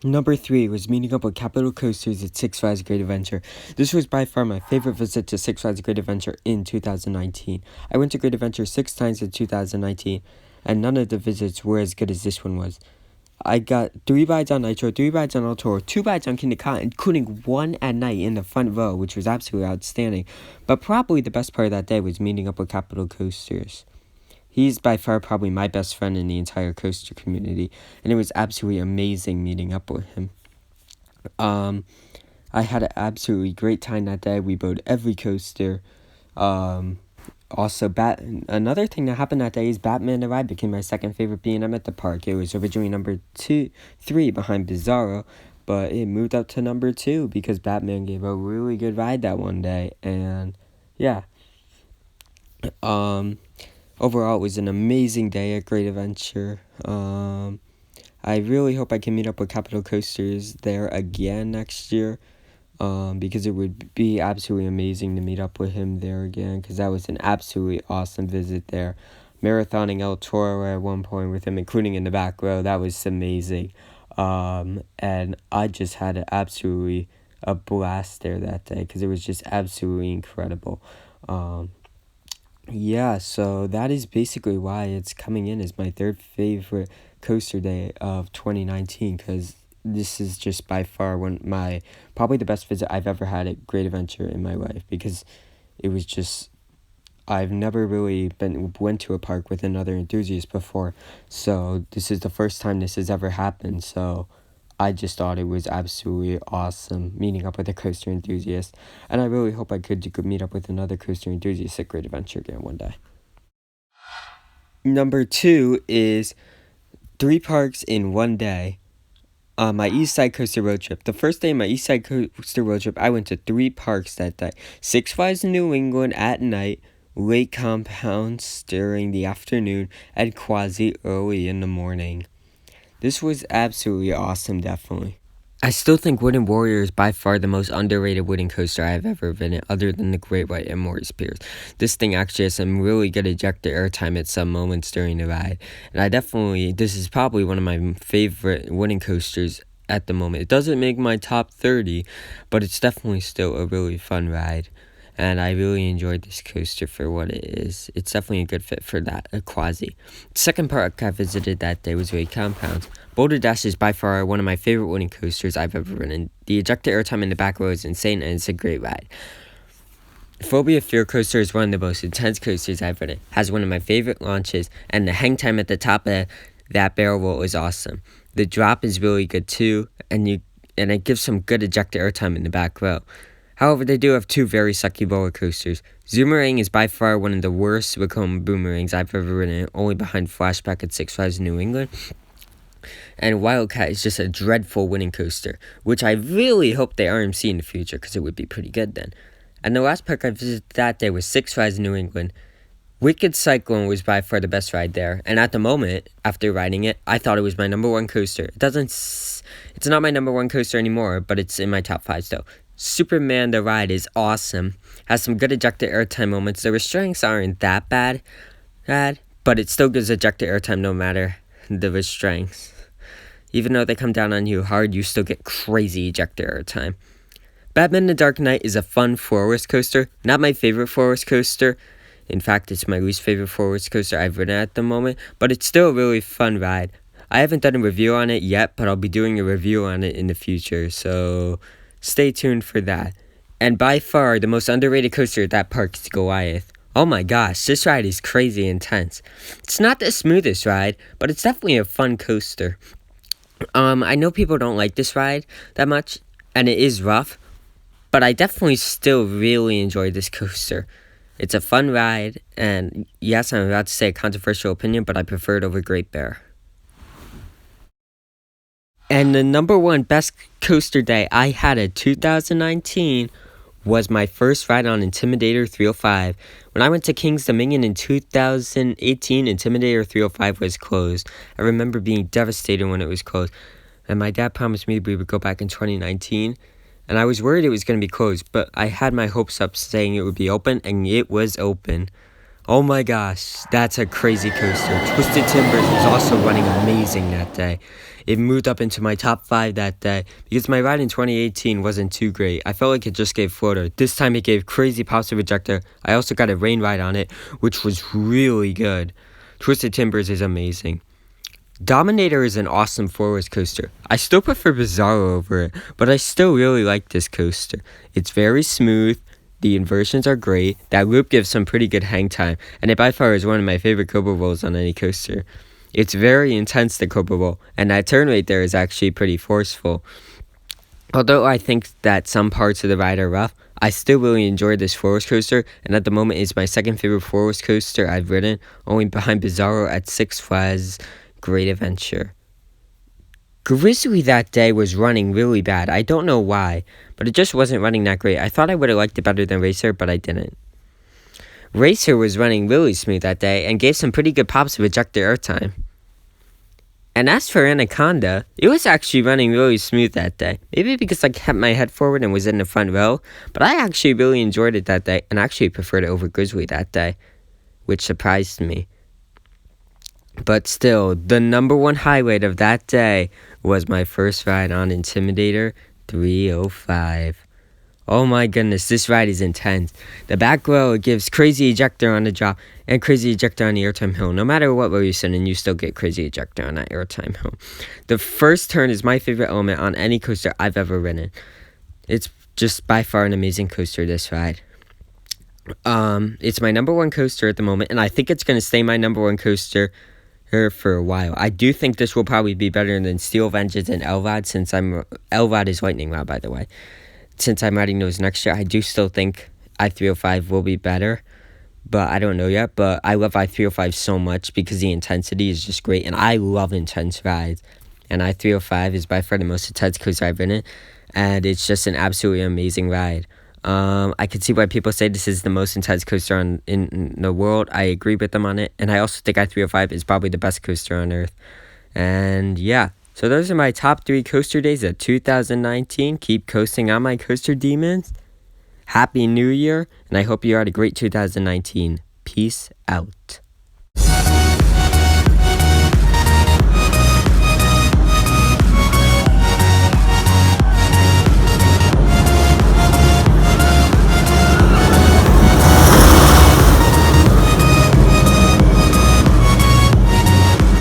Number 3 was meeting up with Capital Coasters at Six Flags Great Adventure. This was by far my favorite visit to Six Flags Great Adventure in 2019. I went to Great Adventure 6 times in 2019, and none of the visits were as good as this one was. I got 3 rides on Nitro, 3 rides on El Toro, 2 rides on Kingda Ka, including one at night in the front row, which was absolutely outstanding. But probably the best part of that day was meeting up with Capital Coasters. He's by far probably my best friend in the entire coaster community, and it was absolutely amazing meeting up with him. I had an absolutely great time that day. We rode every coaster. Also, another thing that happened that day is Batman the Ride became my second favorite B&M at the park. It was originally number 3 behind Bizarro, but it moved up to number 2 because Batman gave a really good ride that one day, and yeah. Overall, it was an amazing day at Great Adventure. I really hope I can meet up with Capital Coasters there again next year, because it would be absolutely amazing to meet up with him there again, because that was an absolutely awesome visit there. Marathoning El Toro at one point with him, including in the back row, that was amazing. And I just had absolutely a blast there that day, because it was just absolutely incredible. Yeah, so that is basically why it's coming in as my third favorite coaster day of 2019, because this is just by far probably the best visit I've ever had at Great Adventure in my life, because it was just, I've never really went to a park with another enthusiast before, so this is the first time this has ever happened, so I just thought it was absolutely awesome meeting up with a coaster enthusiast, and I really hope I could meet up with another coaster enthusiast at Great Adventure again one day. Number 2 is 3 parks in one day. My East Side Coaster road trip. The first day of my East Side Coaster road trip, I went to 3 parks that day. Six Flags in New England at night, Lake Compounce during the afternoon, and Quasi early in the morning. This was absolutely awesome, definitely. I still think Wooden Warrior is by far the most underrated wooden coaster I've ever been in, other than the Great White and Morris Pierce. This thing actually has some really good ejector airtime at some moments during the ride. And this is probably one of my favorite wooden coasters at the moment. It doesn't make my top 30, but it's definitely still a really fun ride. And I really enjoyed this coaster for what it is. It's definitely a good fit for that, a Quasi. The second park I visited that day was Lake Compounce. Boulder Dash is by far one of my favorite wooden coasters I've ever ridden. The ejector airtime in the back row is insane, and it's a great ride. Phobia Fear Coaster is one of the most intense coasters I've ridden. It has one of my favorite launches, and the hang time at the top of that barrel roll is awesome. The drop is really good too, and it gives some good ejector airtime in the back row. However, they do have 2 very sucky roller coasters. Zoomerang is by far one of the worst Vekoma boomerangs I've ever ridden, only behind Flashback at Six Flags in New England. And Wildcat is just a dreadful wooden coaster, which I really hope they RMC in the future, because it would be pretty good then. And the last park I visited that day was Six Flags in New England. Wicked Cyclone was by far the best ride there, and at the moment, after riding it, I thought it was my number 1 coaster. It's not my number 1 coaster anymore, but it's in my top 5 still. Superman the ride is awesome, has some good ejector airtime moments. The restraints aren't that bad, but it still gives ejector airtime no matter the restraints. Even though they come down on you hard, you still get crazy ejector airtime. Batman the Dark Knight is a fun forest coaster, not my favorite forest coaster. In fact, it's my least favorite forest coaster I've ridden at the moment, but it's still a really fun ride. I haven't done a review on it yet, but I'll be doing a review on it in the future, so stay tuned for that. And by far, the most underrated coaster at that park is Goliath. Oh my gosh, this ride is crazy intense. It's not the smoothest ride, but it's definitely a fun coaster. I know people don't like this ride that much, and it is rough, but I definitely still really enjoy this coaster. It's a fun ride, and yes, I'm about to say a controversial opinion, but I prefer it over Great Bear. And the number 1 best coaster day I had in 2019 was my first ride on Intimidator 305. When I went to King's Dominion in 2018, Intimidator 305 was closed. I remember being devastated when it was closed, and my dad promised me we would go back in 2019, and I was worried it was going to be closed, but I had my hopes up saying it would be open, and it was open. Oh my gosh, that's a crazy coaster. Twisted Timbers was also running amazing that day. It moved up into my top 5 that day because my ride in 2018 wasn't too great. I felt like it just gave floater. This time it gave crazy pops of ejector. I also got a rain ride on it, which was really good. Twisted Timbers is amazing. Dominator is an awesome four-wheels coaster. I still prefer Bizarro over it, but I still really like this coaster. It's very smooth. The inversions are great. That loop gives some pretty good hang time, and it by far is one of my favorite Cobra Rolls on any coaster. It's very intense, the Cobra Roll, and that turn rate there is actually pretty forceful. Although I think that some parts of the ride are rough, I still really enjoy this four-wheels coaster, and at the moment is my second favorite four-wheels coaster I've ridden, only behind Bizarro at Six Flags Great Adventure. Grizzly that day was running really bad. I don't know why, but it just wasn't running that great. I thought I would have liked it better than Racer, but I didn't. Racer was running really smooth that day and gave some pretty good pops of ejector airtime. And as for Anaconda, it was actually running really smooth that day. Maybe because I kept my head forward and was in the front row, but I actually really enjoyed it that day and actually preferred it over Grizzly that day, which surprised me. But still, the number one highlight of that day was my first ride on Intimidator 305. Oh my goodness, this ride is intense. The back row gives crazy ejector on the drop and crazy ejector on the airtime hill. No matter what row you sit in, you still get crazy ejector on that airtime hill. The first turn is my favorite element on any coaster I've ever ridden. It's just by far an amazing coaster, this ride. It's my number one coaster at the moment, and I think it's going to stay my number one coaster for a while. I do think this will probably be better than Steel Vengeance and Elrod, since Elrod is Lightning Rod, by the way. Since I'm riding those next year, I do still think I-305 will be better, but I don't know yet. But I love I-305 so much because the intensity is just great, and I love intense rides. And I-305 is by far the most intense coaster I've been in, and it's just an absolutely amazing ride. I can see why people say this is the most intense coaster in the world. I agree with them on it. And I also think I-305 is probably the best coaster on Earth. And yeah, so those are my top 3 coaster days of 2019. Keep coasting on my coaster demons. Happy New Year. And I hope you had a great 2019. Peace out.